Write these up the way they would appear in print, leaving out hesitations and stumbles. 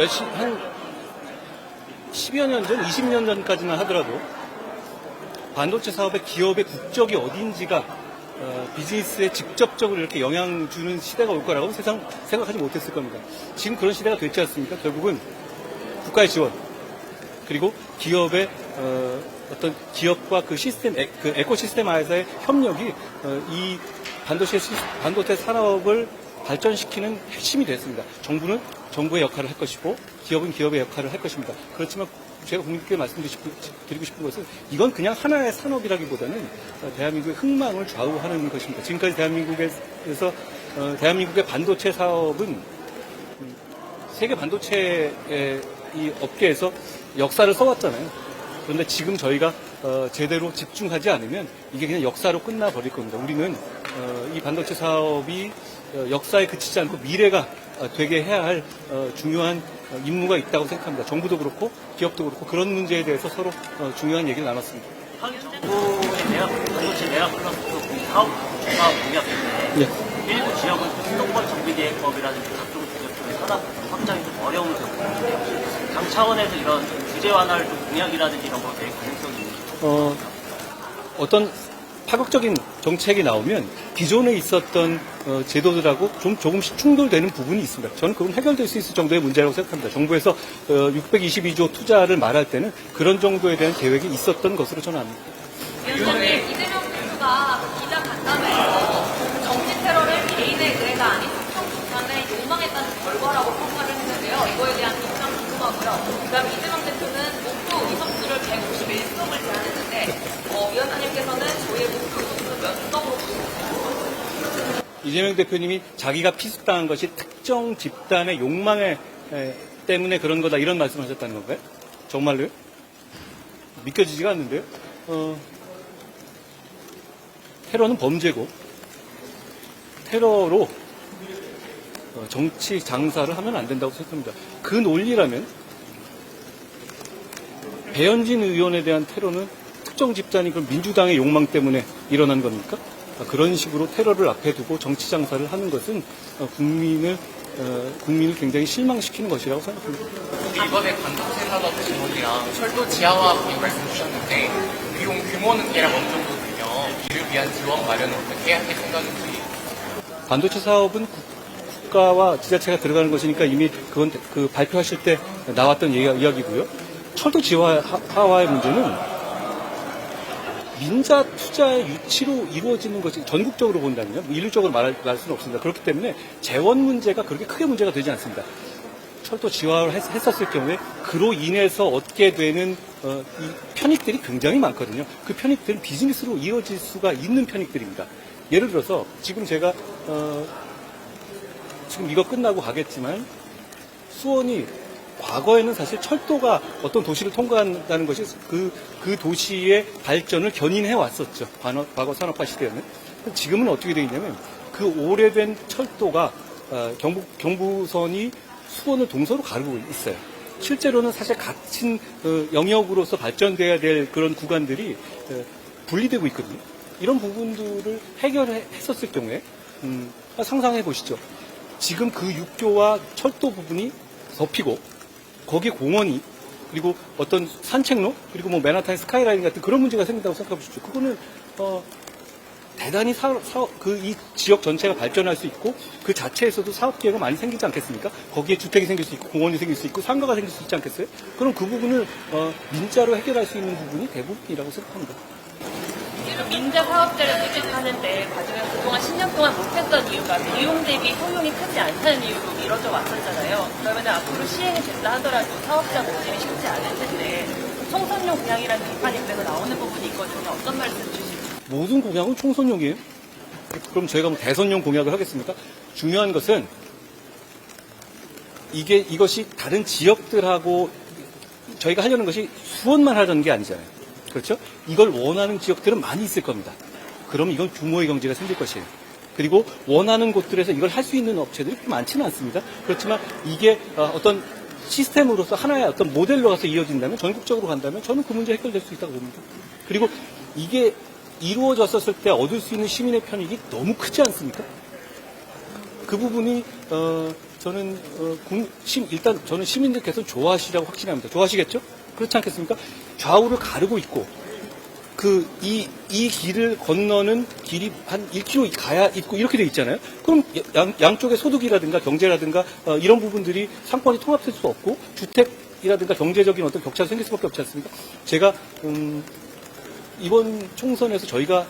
한 10여 년 전, 20년 전까지만 하더라도 반도체 사업의 기업의 국적이 어딘지가 비즈니스에 직접적으로 이렇게 영향 주는 시대가 올 거라고 생각하지 못했을 겁니다. 지금 그런 시대가 됐지 않습니까? 결국은 국가의 지원, 그리고 기업의 어떤 기업과 그 시스템, 그 에코시스템화에서의 협력이 이 반도체 산업을 발전시키는 핵심이 됐습니다. 정부는 정부의 역할을 할 것이고 기업은 기업의 역할을 할 것입니다. 그렇지만 제가 국민께 말씀드리고 싶은 것은 이건 그냥 하나의 산업이라기보다는 대한민국의 흥망을 좌우하는 것입니다. 지금까지 대한민국의 반도체 사업은 세계 반도체 이 업계에서 역사를 써왔잖아요. 그런데 지금 저희가 제대로 집중하지 않으면 이게 그냥 역사로 끝나버릴 겁니다. 우리는 이 반도체 사업이 역사에 그치지 않고 미래가 되게 해야 할 중요한 임무가 있다고 생각합니다. 정부도 그렇고 기업도 그렇고 그런 문제에 대해서 서로 중요한 얘기를 나눴습니다. 정부의 반도체 대학 플러스 사업 중화 공약인데 일부 지역은 수도권 정비계획법이라든지 각종 규제법의 산업 확장이 좀 어려움을 겪고 있는데 당 차원에서 이런 규제 완화를 좀 공약이라든지 이런 거에 가능성이 있는지 어떤 파격적인 정책이 나오면 기존에 있었던 제도들하고 조금씩 충돌되는 부분이 있습니다. 저는 그건 해결될 수 있을 정도의 문제라고 생각합니다. 정부에서 622조 투자를 말할 때는 그런 정도에 대한 계획이 있었던 것으로 저는 압니다. 위원장님, 이재명 대표가 기자 간담회에서 정치 테러를 개인의 의뢰가 아닌 특정 집단의 욕망했다는 결과라고 평가를 했는데요. 이거에 대한 입장 궁금하고요. 그다음에 이재명 대표는 목표 의석수를 151석을 제안했는데 위원장님께서는 저희의 목표 의석수를 몇 석으로 보시나요? 이재명 대표님이 자기가 피습당한 것이 특정 집단의 욕망 때문에 그런 거다 이런 말씀을 하셨다는 건가요? 정말로요? 믿겨지지가 않는데요. 테러는 범죄고 테러로 정치 장사를 하면 안 된다고 생각합니다. 그 논리라면 배현진 의원에 대한 테러는 특정 집단이 그럼 민주당의 욕망 때문에 일어난 겁니까? 그런 식으로 테러를 앞에 두고 정치 장사를 하는 것은 국민을 굉장히 실망시키는 것이라고 생각합니다. 이번에 반도체 산업 지원이랑 철도 지하화 말씀 주셨는데 비용 규모는 대략 어느 정도 되며 이를 위한 지원 마련은 어떻게 할 생각인지. 반도체 사업은 국가와 지자체가 들어가는 것이니까 이미 그건 그 발표하실 때 나왔던 이야기고요. 철도 지하화의 문제는 민자 투자의 유치로 이루어지는 것이 전국적으로 본다면요. 일률적으로 말할 수는 없습니다. 그렇기 때문에 재원 문제가 그렇게 크게 문제가 되지 않습니다. 철도 지하화를 했었을 경우에 그로 인해서 얻게 되는 이 편익들이 굉장히 많거든요. 그 편익들은 비즈니스로 이어질 수가 있는 편익들입니다. 예를 들어서 지금 제가 지금 이거 끝나고 가겠지만 수원이 과거에는 사실 철도가 어떤 도시를 통과한다는 것이 그 도시의 발전을 견인해 왔었죠. 과거 산업화 시대에는. 지금은 어떻게 되어 있냐면 그 오래된 철도가 경부선이 수원을 동서로 가르고 있어요. 실제로는 사실 같은 영역으로서 발전돼야 될 그런 구간들이 분리되고 있거든요. 이런 부분들을 해결했었을 경우에 상상해 보시죠. 지금 그 육교와 철도 부분이 덮이고 거기 공원이 그리고 어떤 산책로 그리고 뭐 맨하탄 스카이라인 같은 그런 문제가 생긴다고 생각해 보십시오. 그거는 대단히 이 지역 전체가 발전할 수 있고 그 자체에서도 사업 기회가 많이 생기지 않겠습니까? 거기에 주택이 생길 수 있고 공원이 생길 수 있고 상가가 생길 수 있지 않겠어요? 그럼 그 부분을 민자로 해결할 수 있는 부분이 대부분이라고 생각합니다. 민자 사업자를 수집하는데 과정에서 그동안 10년 동안 못했던 이유가 비용 대비 효용이 크지 않다는 이유로 미뤄져 왔었잖아요. 그러면 앞으로 시행이 된다 하더라도 사업자 모집이 쉽지 않을 텐데 총선용 공약이라는 비판이 그래서 나오는 부분이 있거든요. 어떤 말씀 주실까요? 모든 공약은 총선용이에요. 그럼 저희가 뭐 대선용 공약을 하겠습니까? 중요한 것은 이것이 다른 지역들하고 저희가 하려는 것이 수원만 하려는 게 아니잖아요. 그렇죠? 이걸 원하는 지역들은 많이 있을 겁니다. 그럼 이건 규모의 경제가 생길 것이에요. 그리고 원하는 곳들에서 이걸 할 수 있는 업체들이 많지는 않습니다. 그렇지만 이게 어떤 시스템으로서 하나의 어떤 모델로 가서 이어진다면 전국적으로 간다면 저는 그 문제 해결될 수 있다고 봅니다. 그리고 이게 이루어졌었을 때 얻을 수 있는 시민의 편익이 너무 크지 않습니까? 그 부분이 저는 일단 저는 시민들께서 좋아하시라고 확신합니다. 좋아하시겠죠? 그렇지 않겠습니까? 좌우를 가르고 있고 이 길을 건너는 길이 한 1km 가야 있고 이렇게 돼 있잖아요. 그럼 양쪽의 소득이라든가 경제라든가 이런 부분들이 상권이 통합될 수 없고 주택이라든가 경제적인 어떤 격차가 생길 수밖에 없지 않습니까? 제가 이번 총선에서 저희가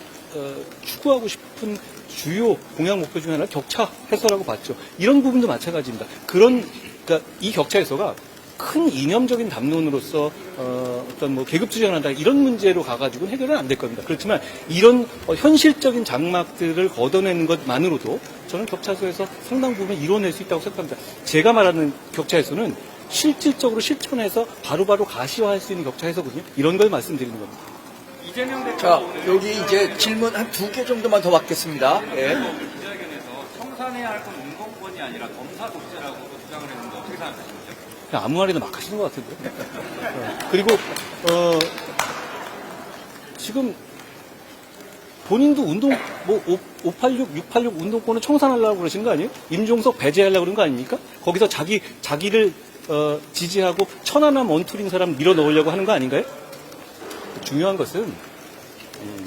추구하고 싶은 주요 공약 목표 중에 하나는 격차 해소라고 봤죠. 이런 부분도 마찬가지입니다. 그러니까 이 격차 해소가 큰 이념적인 담론으로서 어떤 뭐 계급 투쟁을 한다 이런 문제로 가가지고는 해결은 안 될 겁니다. 그렇지만 이런 현실적인 장막들을 걷어내는 것만으로도 저는 격차 해소에서 상당 부분 이뤄낼 수 있다고 생각합니다. 제가 말하는 격차 해소는 실질적으로 실천해서 바로바로 가시화할 수 있는 격차 해소거든요. 이런 걸 말씀드리는 겁니다. 이재명 대표 자, 여기 이제 질문 한 2개 정도만 더 받겠습니다. 예. 기자회견에서 청산해야 할 건 운동권이 아니라 검사 독재라고 주장을 했는데 어떻게 생각하십니까? 그냥 아무 말이나 막 하시는 것 같은데. 그리고 지금 본인도 586, 686 운동권을 청산하려고 그러신 거 아니에요? 임종석 배제하려고 그런 거 아닙니까? 거기서 자기를 지지하고 천안함 원툴인 사람 밀어 넣으려고 하는 거 아닌가요? 중요한 것은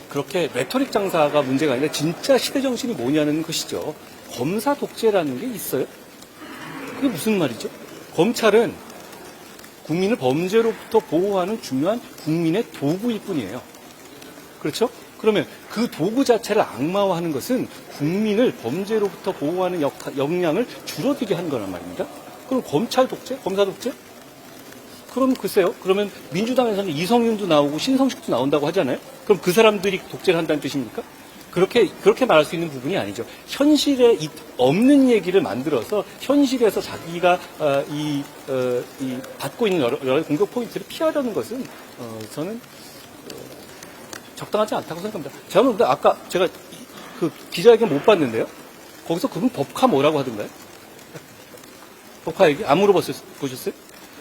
그렇게 레토릭 장사가 문제가 아니라 진짜 시대 정신이 뭐냐는 것이죠. 검사 독재라는 게 있어요? 그게 무슨 말이죠? 검찰은 국민을 범죄로부터 보호하는 중요한 국민의 도구일 뿐이에요. 그렇죠? 그러면 그 도구 자체를 악마화하는 것은 국민을 범죄로부터 보호하는 역량을 줄어들게 한 거란 말입니다. 그럼 검찰 독재? 검사 독재? 그럼 글쎄요. 그러면 민주당에서는 이성윤도 나오고 신성식도 나온다고 하잖아요. 그럼 그 사람들이 독재를 한다는 뜻입니까? 그렇게 말할 수 있는 부분이 아니죠. 현실에 없는 얘기를 만들어서 현실에서 자기가 받고 있는 여러 공격 포인트를 피하려는 것은 저는 적당하지 않다고 생각합니다. 제가 아까 제가 그 기자회견 못 봤는데요. 거기서 그분 법카 뭐라고 하던가요? 법카 얘기 안 물어보셨어요?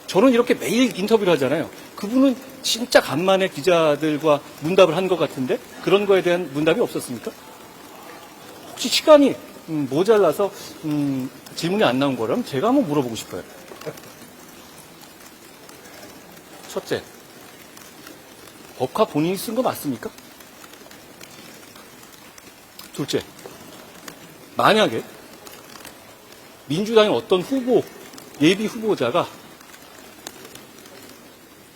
저는 이렇게 매일 인터뷰를 하잖아요. 그분은 진짜 간만에 기자들과 문답을 한 것 같은데 그런 거에 대한 문답이 없었습니까? 혹시 시간이 모자라서 질문이 안 나온 거라면 제가 한번 물어보고 싶어요. 첫째, 법카 본인이 쓴 거 맞습니까? 둘째, 만약에 민주당의 어떤 예비 후보자가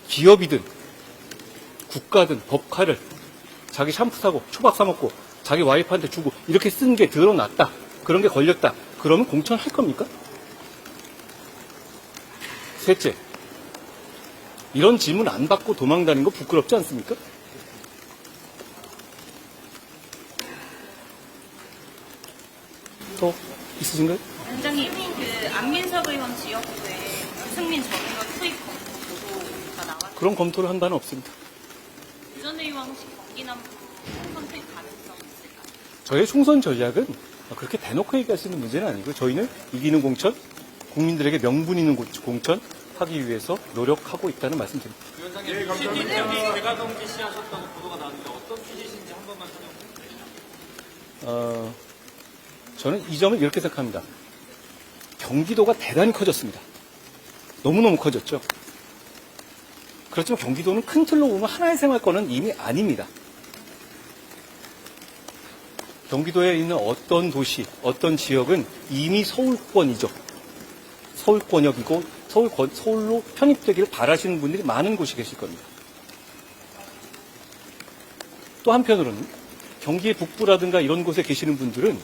기업이든 국가든 법카를 자기 샴푸 사고 초밥 사 먹고 자기 와이프한테 주고 이렇게 쓴 게 드러났다. 그런 게 걸렸다. 그러면 공천할 겁니까? 셋째, 이런 질문 안 받고 도망다니는 거 부끄럽지 않습니까? 또 있으신가요? 원장님, 그 안민석 의원 지역구에 승민 전 의원 투입 보도가 나왔는데 그런 검토를 한 바는 없습니다. 유전 의원 혹시 경기남부 총선 투입 가능성 있을까요? 저의 총선 전략은 그렇게 대놓고 얘기할 수 있는 문제는 아니고 저희는 이기는 공천, 국민들에게 명분 있는 공천 하기 위해서 노력하고 있다는 말씀드립니다. 위원장님, 취지님이 대가동지 씨 하셨다고 보도가 나왔는데 어떤 취지신지 한 번만 설명 부탁드립니다. 저는 이 점을 이렇게 생각합니다. 경기도가 대단히 커졌습니다. 너무너무 커졌죠. 그렇지만 경기도는 큰 틀로 보면 하나의 생활권은 이미 아닙니다. 경기도에 있는 어떤 도시, 어떤 지역은 이미 서울권이죠. 서울권역이고 서울로 편입되기를 바라시는 분들이 많은 곳이 계실 겁니다. 또 한편으로는 경기의 북부라든가 이런 곳에 계시는 분들은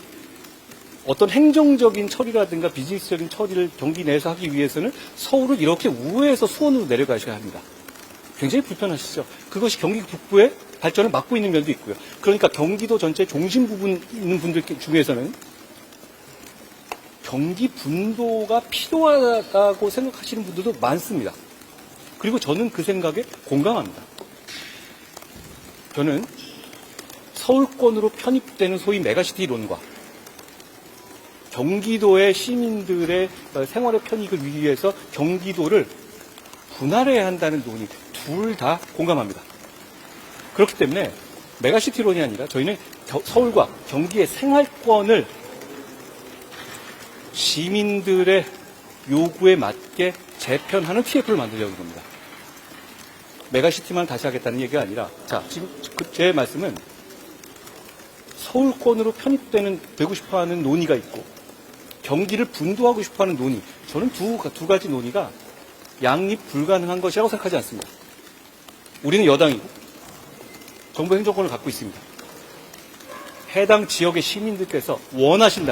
어떤 행정적인 처리라든가 비즈니스적인 처리를 경기 내에서 하기 위해서는 서울을 이렇게 우회해서 수원으로 내려가셔야 합니다. 굉장히 불편하시죠. 그것이 경기 북부의 발전을 막고 있는 면도 있고요. 그러니까 경기도 전체 중심 부분 있는 분들 중에서는 경기 분도가 필요하다고 생각하시는 분들도 많습니다. 그리고 저는 그 생각에 공감합니다. 저는 서울권으로 편입되는 소위 메가시티 이론과 경기도의 시민들의 생활의 편익을 위해서 경기도를 분할해야 한다는 논의 둘 다 공감합니다. 그렇기 때문에 메가시티론이 아니라 저희는 서울과 경기의 생활권을 시민들의 요구에 맞게 재편하는 TF를 만들려고 합니다. 메가시티만 다시 하겠다는 얘기가 아니라, 자, 지금 제 말씀은 서울권으로 되고 싶어 하는 논의가 있고, 경기를 분도하고 싶어 하는 논의, 저는 두 가지 논의가 양립 불가능한 것이라고 생각하지 않습니다. 우리는 여당이고, 정부 행정권을 갖고 있습니다. 해당 지역의 시민들께서 원하시는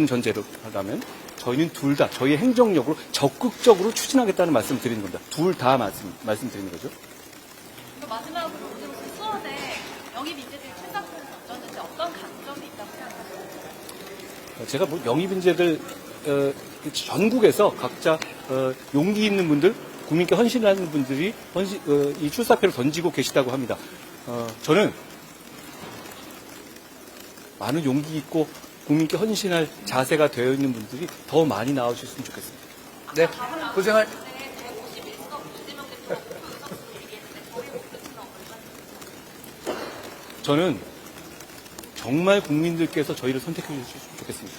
전제로 하다면, 저희는 둘 다 저희의 행정력으로 적극적으로 추진하겠다는 말씀을 드리는 겁니다. 둘 다 말씀드리는 거죠. 마지막으로 요즘 수원에 영입 인재들이 출사표를 던졌는데 어떤 강점이 있다고 생각하세요? 제가 뭐 영입인재들 전국에서 각자 용기 있는 분들, 국민께 헌신하는 분들이 이 출사표를 던지고 계시다고 합니다. 저는 많은 용기 있고 국민께 헌신할 자세가 되어 있는 분들이 더 많이 나와주셨으면 좋겠습니다. 네, 고생할. 저는 정말 국민들께서 저희를 선택해 주셨으면 좋겠습니다.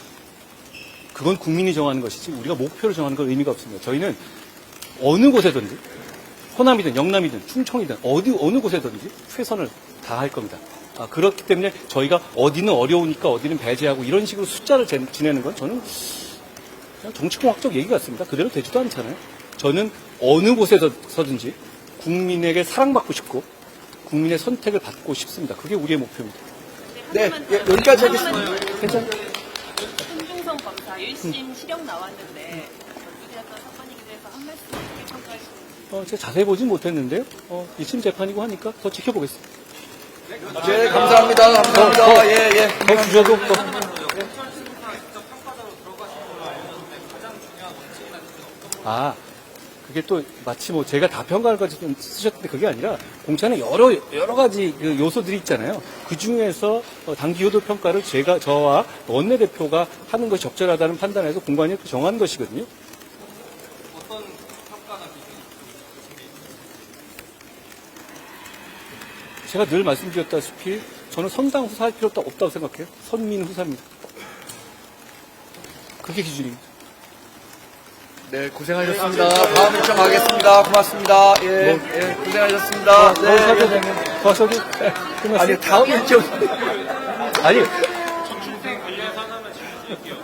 그건 국민이 정하는 것이지 우리가 목표를 정하는 건 의미가 없습니다. 저희는 어느 곳에든지 호남이든 영남이든 충청이든 어느 곳에든지 최선을 다할 겁니다. 그렇기 때문에 저희가 어디는 어려우니까 어디는 배제하고 이런 식으로 숫자를 지내는 건 저는 그냥 정치공학적 얘기 같습니다. 그대로 되지도 않잖아요. 저는 어느 곳에서든지 국민에게 사랑받고 싶고 국민의 선택을 받고 싶습니다. 그게 우리의 목표입니다. 네, 예, 여기까지 하겠습니다. 괜찮아요. 손중성 검사 1심 실형 나왔는데 전주대학교 사건이기도 해서 한 말씀 어떻게 평가하시나요? 제가 자세히 보진 못했는데요. 2심 재판이고 하니까 더 지켜보겠습니다. 네, 감사합니다. 감사합니다. 예. 더 주셔도 또. 그게 또 마치 뭐 제가 다 평가할 것이 좀 쓰셨는데 그게 아니라 공차는 여러 가지 그 요소들이 있잖아요. 그 중에서 단기효도 평가를 저와 원내대표가 하는 것이 적절하다는 판단에서 공관이 정한 것이거든요. 어떤 평가가 제가 늘 말씀드렸다시피 저는 선당 후사할 필요도 없다고 생각해요. 선민 후사입니다. 그게 기준입니다. 네, 고생하셨습니다. 다음 일정 가겠습니다. 고맙습니다. 예, 고생하셨습니다. 저기 아니, 다음 일정. 아니 저출생 관련해서 하나만 질문드릴게요.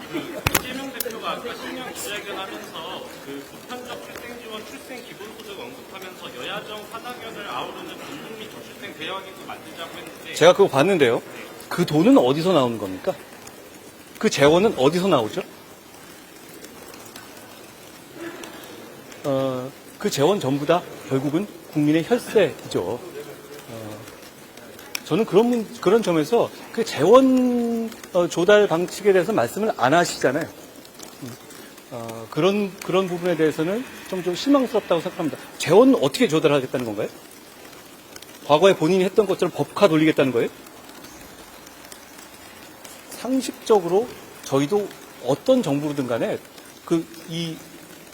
이재명 대표가 아까 신년 기자회견하면서 그 보편적 출생 지원 출생 기본소득 언급하면서 여야정 4당연을 아우르는 전국민 저출생 대여하기도 만들자고 했는데 제가 그거 봤는데요. 그 돈은 어디서 나오는 겁니까? 그 재원은 어디서 나오죠? 그 재원 전부 다 결국은 국민의 혈세죠. 저는 그런 점에서 그 재원 조달 방식에 대해서 말씀을 안 하시잖아요. 그런 부분에 대해서는 좀 실망스럽다고 생각합니다. 재원 어떻게 조달하겠다는 건가요? 과거에 본인이 했던 것처럼 법화 돌리겠다는 거예요? 상식적으로 저희도 어떤 정부든 간에 이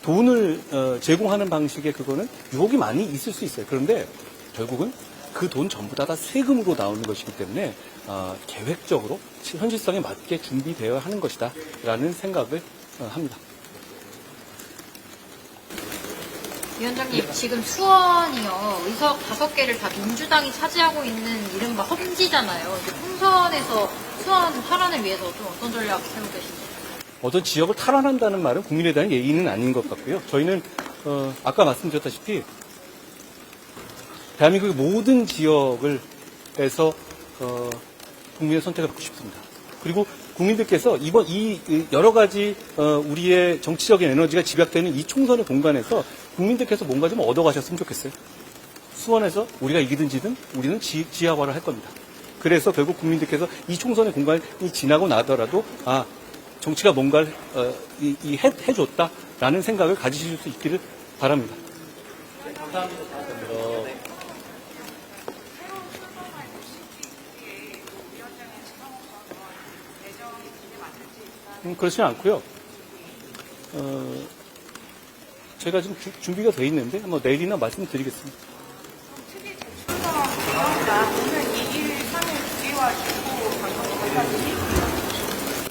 돈을 제공하는 방식의 그거는 유혹이 많이 있을 수 있어요. 그런데 결국은 그 돈 전부 다 세금으로 나오는 것이기 때문에 계획적으로 현실성에 맞게 준비되어야 하는 것이다 라는 생각을 합니다. 위원장님, 지금 수원이요, 의석 5개를 다 민주당이 차지하고 있는 이른바 험지잖아요. 총선에서 수원 탈환을 위해서 좀 어떤 전략 세우고 계신지. 어떤 지역을 탈환한다는 말은 국민에 대한 예의는 아닌 것 같고요. 저희는 아까 말씀드렸다시피 대한민국의 모든 지역에서 국민의 선택을 받고 싶습니다. 그리고 국민들께서 이번 이 여러 가지 우리의 정치적인 에너지가 집약되는 이 총선의 공간에서 국민들께서 뭔가 좀 얻어가셨으면 좋겠어요. 수원에서 우리가 이기든 지든 우리는 지하화를 할 겁니다. 그래서 결국 국민들께서 이 총선의 공간이 지나고 나더라도 정치가 뭔가를 해줬다라는 생각을 가지실 수 있기를 바랍니다. 감사합니다. 그렇지는 않고요. 제가 지금 준비가 돼 있는데 한번 내일이나 말씀드리겠습니다.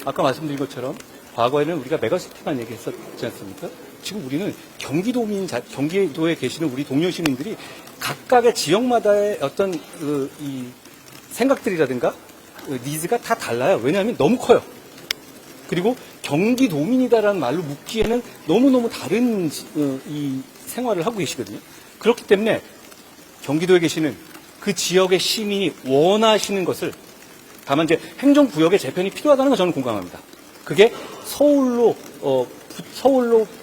아까 말씀드린 것처럼 과거에는 우리가 메가시티만 얘기했었지 않습니까? 지금 우리는 경기도에 계시는 우리 동료 시민들이 각각의 지역마다의 어떤 이 생각들이라든가 니즈가 다 달라요. 왜냐하면 너무 커요. 그리고 경기도민이다라는 말로 묻기에는 너무너무 다른 이 생활을 하고 계시거든요. 그렇기 때문에 경기도에 계시는 그 지역의 시민이 원하시는 것을 다만 이제 행정구역의 재편이 필요하다는 거 저는 공감합니다. 그게 서울로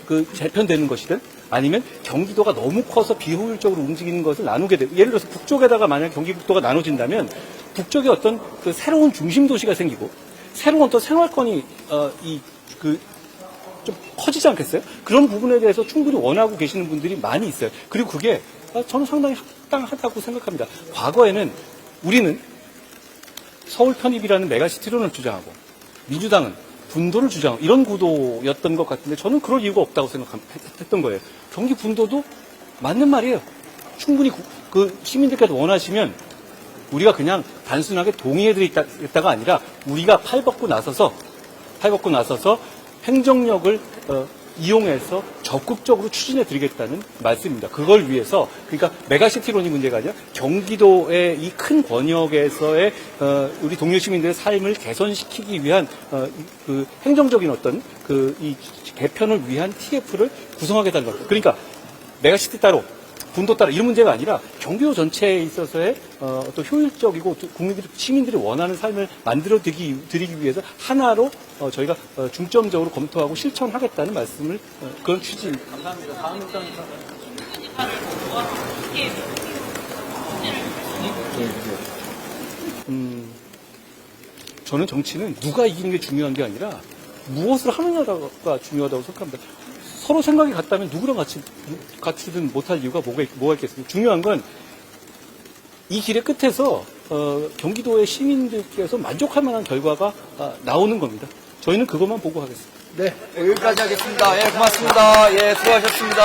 그 재편되는 것이든 아니면 경기도가 너무 커서 비효율적으로 움직이는 것을 나누게 되고 예를 들어서 북쪽에다가 만약 경기북도가 나눠진다면 북쪽에 어떤 그 새로운 중심 도시가 생기고 새로운 어떤 생활권이 좀 커지지 않겠어요? 그런 부분에 대해서 충분히 원하고 계시는 분들이 많이 있어요. 그리고 그게 저는 상당히 합당하다고 생각합니다. 과거에는 우리는 서울 편입이라는 메가시티론을 주장하고 민주당은 분도를 주장하고 이런 구도였던 것 같은데 저는 그럴 이유가 없다고 생각했던 거예요. 경기 분도도 맞는 말이에요. 충분히 그 시민들께서 원하시면 우리가 그냥 단순하게 동의해드리겠다가 아니라 우리가 팔 벗고 나서서 행정력을 이용해서 적극적으로 추진해드리겠다는 말씀입니다. 그걸 위해서 그러니까 메가시티론이 문제가 아니라 경기도의 이 큰 권역에서의 우리 동료 시민들의 삶을 개선시키기 위한 그 행정적인 어떤 이 개편을 위한 TF를 구성하겠다는 겁니다. 그러니까 메가시티 따로 분도 따라 이런 문제가 아니라 경기도 전체에 있어서의 어떤 효율적이고 시민들이 원하는 삶을 만들어드리기 위해서 하나로 저희가 중점적으로 검토하고 실천하겠다는 말씀을 그런 취지입니다. 감사합니다. 다음 일정에서 저는 정치는 누가 이기는 게 중요한 게 아니라 무엇을 하느냐가 중요하다고 생각합니다. 서로 생각이 같다면 누구랑 같이든 못할 이유가 뭐가 있겠습니까? 중요한 건 이 길의 끝에서 경기도의 시민들께서 만족할 만한 결과가 나오는 겁니다. 저희는 그것만 보고 하겠습니다. 네, 여기까지 하겠습니다. 예, 고맙습니다. 예, 수고하셨습니다.